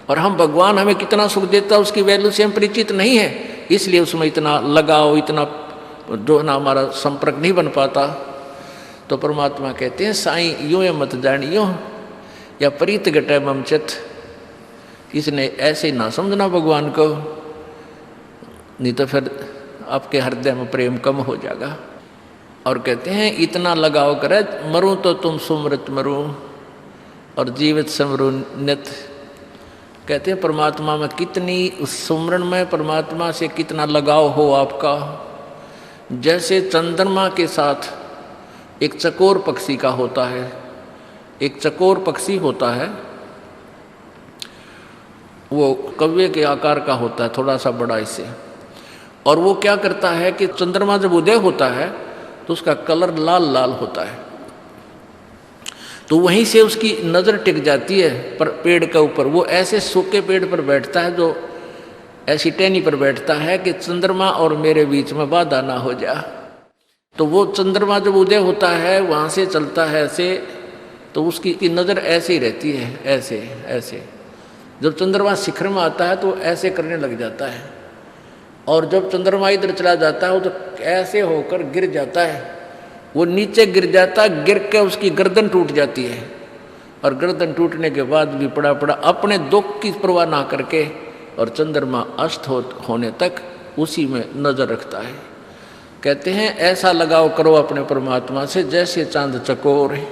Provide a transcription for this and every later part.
और हम भगवान हमें कितना सुख देता है उसकी वैल्यू से हम परिचित नहीं है, इसलिए उसमें इतना लगाव, इतना जो ना हमारा संपर्क नहीं बन पाता। तो परमात्मा कहते हैं साईं यूं मत जानियो या प्रीत घटे ममचत, इसने ऐसे ना समझना भगवान को, नहीं तो फिर आपके हृदय में प्रेम कम हो जाएगा। और कहते हैं इतना लगाव करे, मरूं तो तुम सुमृत मरूं और जीवित समरू नित। कहते हैं परमात्मा में कितनी, उस सुमरण में परमात्मा से कितना लगाव हो आपका, जैसे चंद्रमा के साथ एक चकोर पक्षी का होता है। एक चकोर पक्षी होता है, वो कौवे के आकार का होता है, थोड़ा सा बड़ा इससे, और वो क्या करता है कि चंद्रमा जब उदय होता है तो उसका कलर लाल लाल होता है, तो वहीं से उसकी नज़र टिक जाती है पर पेड़ के ऊपर। वो ऐसे सूखे पेड़ पर बैठता है, जो ऐसी टहनी पर बैठता है कि चंद्रमा और मेरे बीच में बाधा ना हो जा। तो वो चंद्रमा जब उदय होता है वहाँ से चलता है ऐसे, तो उसकी नज़र ऐसे ही रहती है, ऐसे ऐसे। जब चंद्रमा शिखर में आता है तो ऐसे करने लग जाता है, और जब चंद्रमा इधर चला जाता है तो ऐसे होकर गिर जाता है, वो नीचे गिर जाता है, गिर के उसकी गर्दन टूट जाती है, और गर्दन टूटने के बाद भी पड़ा पड़ा अपने दुख की परवाह ना करके और चंद्रमा अस्त होने तक उसी में नजर रखता है। कहते हैं ऐसा लगाव करो अपने परमात्मा से जैसे चांद चकोर है,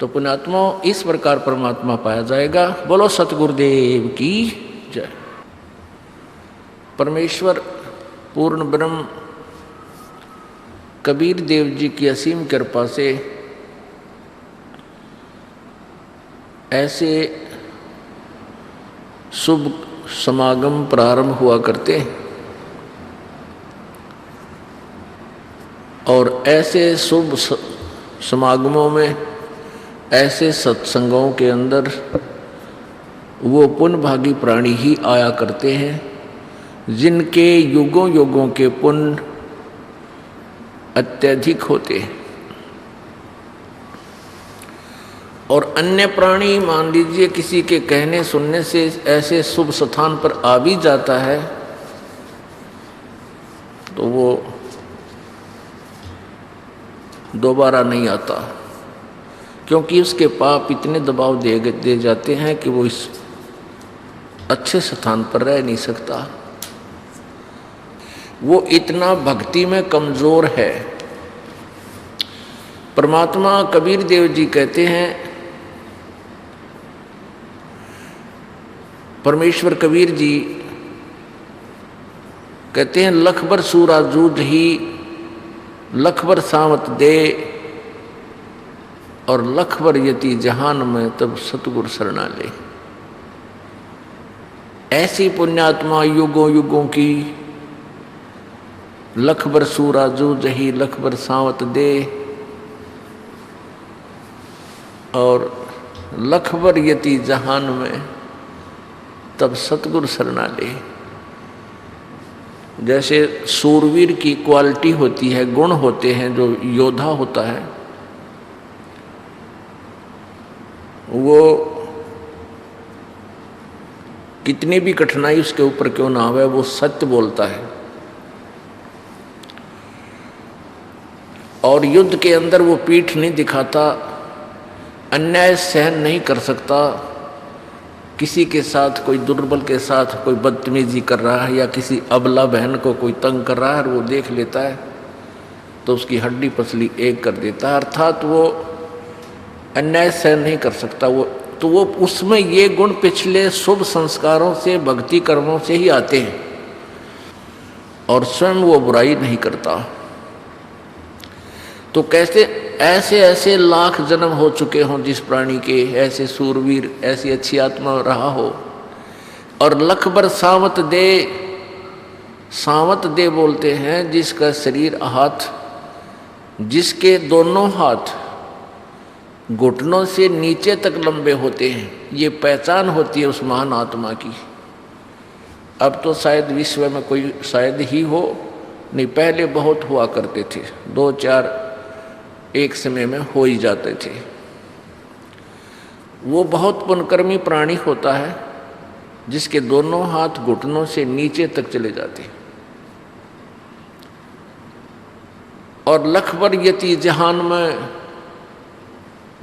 तो पुण्यात्मा इस प्रकार परमात्मा पाया जाएगा। बोलो सतगुरुदेव की जय। परमेश्वर पूर्ण ब्रह्म कबीर देव जी की असीम कृपा से ऐसे शुभ समागम प्रारंभ हुआ करते, और ऐसे शुभ समागमों में, ऐसे सत्संगों के अंदर वो पुण्य भागी प्राणी ही आया करते हैं जिनके युगों युगों के पुण्य अत्यधिक होते हैं। और अन्य प्राणी मान लीजिए किसी के कहने सुनने से ऐसे शुभ स्थान पर आ भी जाता है तो वो दोबारा नहीं आता, क्योंकि उसके पाप इतने दबाव दे जाते हैं कि वो इस अच्छे स्थान पर रह नहीं सकता। वो इतना भक्ति में कमजोर है। परमात्मा कबीर देव जी कहते हैं, परमेश्वर कबीर जी कहते हैं लख बर सूरा जूझ ही लख बर सावत दे, और लख बर यति जहान में तब सतगुरु शरणा ले। ऐसी पुण्यात्मा युगों युगों की लख बर सूरा जूझ ही लख बर सावत दे, और लख बर यति जहान में तब सतगुरु शरणा ले। जैसे सूरवीर की क्वालिटी होती है, गुण होते हैं, जो योद्धा होता है वो कितनी भी कठिनाई उसके ऊपर क्यों ना आवे वो सत्य बोलता है, और युद्ध के अंदर वो पीठ नहीं दिखाता, अन्याय सहन नहीं कर सकता। किसी के साथ, कोई दुर्बल के साथ कोई बदतमीजी कर रहा है या किसी अबला बहन को कोई तंग कर रहा है, वो देख लेता है तो उसकी हड्डी पसली एक कर देता है, अर्थात वो अन्याय सहन नहीं कर सकता। वो उसमें ये गुण पिछले शुभ संस्कारों से, भक्ति कर्मों से ही आते हैं, और स्वयं वो बुराई नहीं करता। तो कैसे ऐसे ऐसे लाख जन्म हो चुके हों जिस प्राणी के, ऐसे सूरवीर, ऐसी अच्छी आत्मा रहा हो, और लख बर सावत दे, सावत दे बोलते हैं जिसका शरीर हाथ, जिसके दोनों हाथ घुटनों से नीचे तक लंबे होते हैं, ये पहचान होती है उस महान आत्मा की। अब तो शायद विश्व में कोई शायद ही हो, नहीं पहले बहुत हुआ करते थे, 2-4 एक समय में हो ही जाते थे। वो बहुत पुण्यकर्मी प्राणी होता है जिसके दोनों हाथ घुटनों से नीचे तक चले जाते हैं। और लखबर यति जहान में,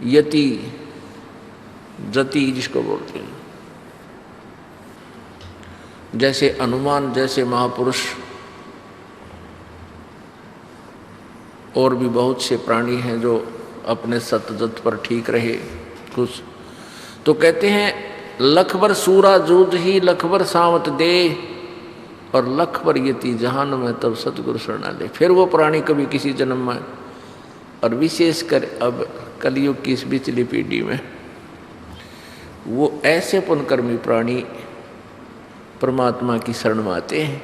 यति जति जिसको बोलते हैं, जैसे हनुमान जैसे महापुरुष और भी बहुत से प्राणी हैं जो अपने सतजत पर ठीक रहे कुछ। तो कहते हैं लखबर सूरा जूझ ही लखबर सावत दे, और लखबर यति जहान में तब सतगुरु शरणा ले। फिर वो प्राणी कभी किसी जन्म में, और विशेषकर अब कलयुग की इस पिछली पीढ़ी में, वो ऐसे पुण्यकर्मी प्राणी परमात्मा की शरण में आते हैं।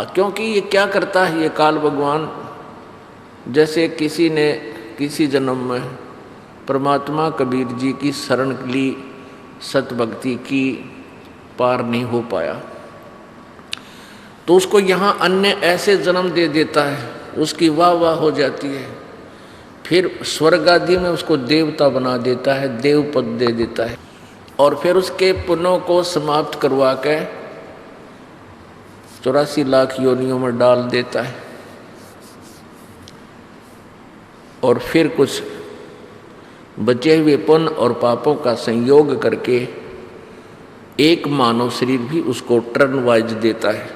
क्योंकि ये क्या करता है, ये काल भगवान, जैसे किसी ने किसी जन्म में परमात्मा कबीर जी की शरण ली, सतभक्ति की, पार नहीं हो पाया, तो उसको यहाँ अन्य ऐसे जन्म दे देता है, उसकी वाह वाह हो जाती है, फिर स्वर्ग आदि में उसको देवता बना देता है, देव पद दे देता है, और फिर उसके पुण्यों को समाप्त करवा के 84 लाख योनियों में डाल देता है, और फिर कुछ बचे हुए पुण्य और पापों का संयोग करके एक मानव शरीर भी उसको टर्न वाइज देता है।